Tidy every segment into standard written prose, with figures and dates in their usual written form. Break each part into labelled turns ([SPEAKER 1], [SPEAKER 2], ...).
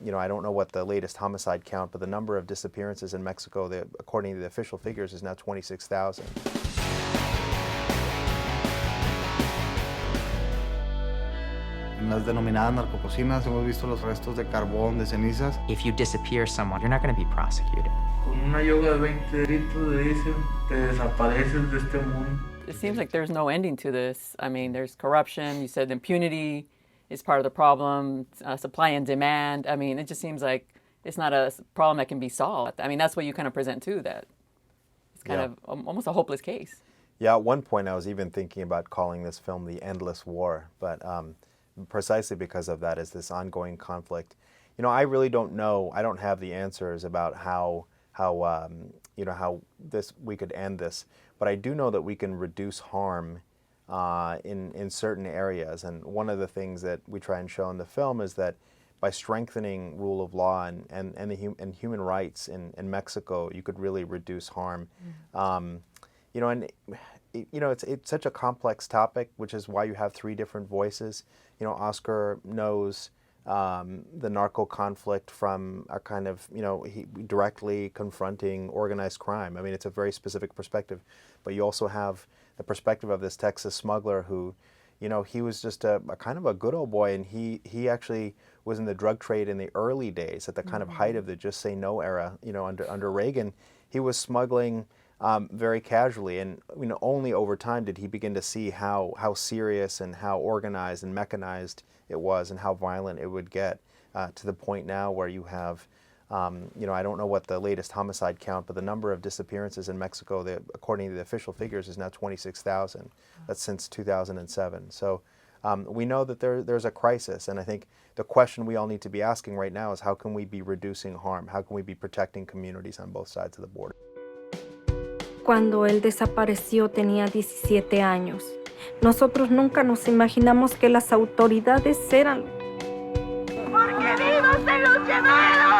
[SPEAKER 1] I don't know what the latest homicide count, but the number of disappearances in Mexico, according to the official figures, is now 26,000.
[SPEAKER 2] En las denominadas narcococinas hemos visto los restos de carbón, de cenizas.
[SPEAKER 3] If you disappear someone, you're not going to be prosecuted.
[SPEAKER 4] Con una yoga de 20 delitos le dicen, te desapareces de este mundo.
[SPEAKER 5] It seems like there's no ending to this. I mean, there's corruption. You said impunity is part of the problem, supply and demand. I mean, it just seems like it's not a problem that can be solved. I mean, that's what you kind of present too, that it's kind of almost a hopeless case.
[SPEAKER 1] Yeah, at one point I was even thinking about calling this film The Endless War, but precisely because of that is this ongoing conflict. I really don't know. I don't have the answers about how we could end this, but I do know that we can reduce harm in certain areas. And one of the things that we try and show in the film is that by strengthening rule of law and human rights in Mexico, you could really reduce harm. It's such a complex topic, which is why you have three different voices. Oscar knows the narco conflict from a kind of, he directly confronting organized crime. I mean, it's a very specific perspective, but you also have the perspective of this Texas smuggler who, he was just a kind of a good old boy, and he actually was in the drug trade in the early days at the kind of height of the Just Say No era, under Reagan. He was smuggling very casually, and only over time did he begin to see how serious and how organized and mechanized it was, and how violent it would get, to the point now where you have, I don't know what the latest homicide count, but the number of disappearances in Mexico, according to the official figures, is now 26,000. That's since 2007. So we know that there's a crisis, and I think the question we all need to be asking right now is how can we be reducing harm? How can we be protecting communities on both sides of the border?
[SPEAKER 6] Cuando él desapareció tenía 17 años. Nosotros nunca nos imaginamos que las autoridades eran...
[SPEAKER 7] ¡Porque vivos se los llevaron!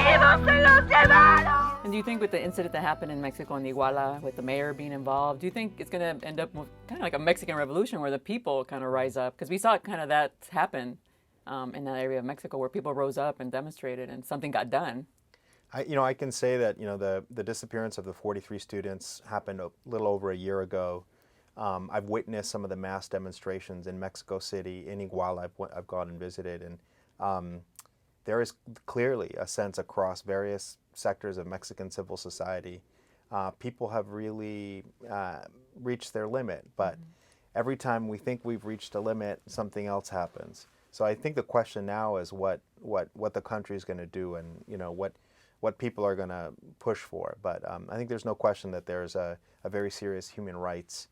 [SPEAKER 7] ¡Vivos se los llevaron!
[SPEAKER 5] And do you think with the incident that happened in Mexico in Iguala, with the mayor being involved, do you think it's going to end up with kind of like a Mexican revolution where the people kind of rise up? Because we saw kind of that happen in that area of Mexico where people rose up and demonstrated and something got done.
[SPEAKER 1] I can say that the disappearance of the 43 students happened a little over a year ago. I've witnessed some of the mass demonstrations in Mexico City, in Iguala. I've gone and visited, and there is clearly a sense across various sectors of Mexican civil society. People have really reached their limit, but every time we think we've reached a limit, something else happens. So I think the question now is what the country is going to do, and what people are going to push for. But I think there's no question that there's a very serious human rights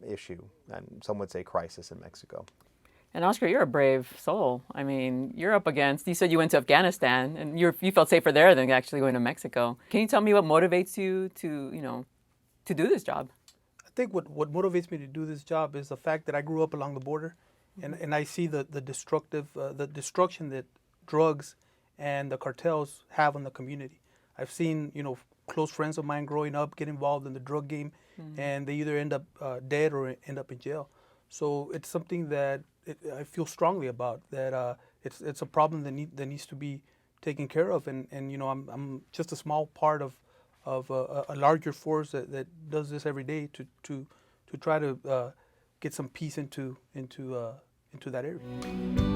[SPEAKER 1] issue, and some would say crisis in Mexico.
[SPEAKER 5] And Oscar, you're a brave soul. I mean, you're up against, you said you went to Afghanistan, and you felt safer there than actually going to Mexico. Can you tell me what motivates you to do this job?
[SPEAKER 8] I think what motivates me to do this job is the fact that I grew up along the border, and I see the destruction that drugs and the cartels have on the community. I've seen, close friends of mine growing up get involved in the drug game, and they either end up dead or end up in jail. So it's something that I feel strongly about, that it's a problem that needs to be taken care of, and I'm just a small part of a larger force that does this every day to try to get some peace into that area.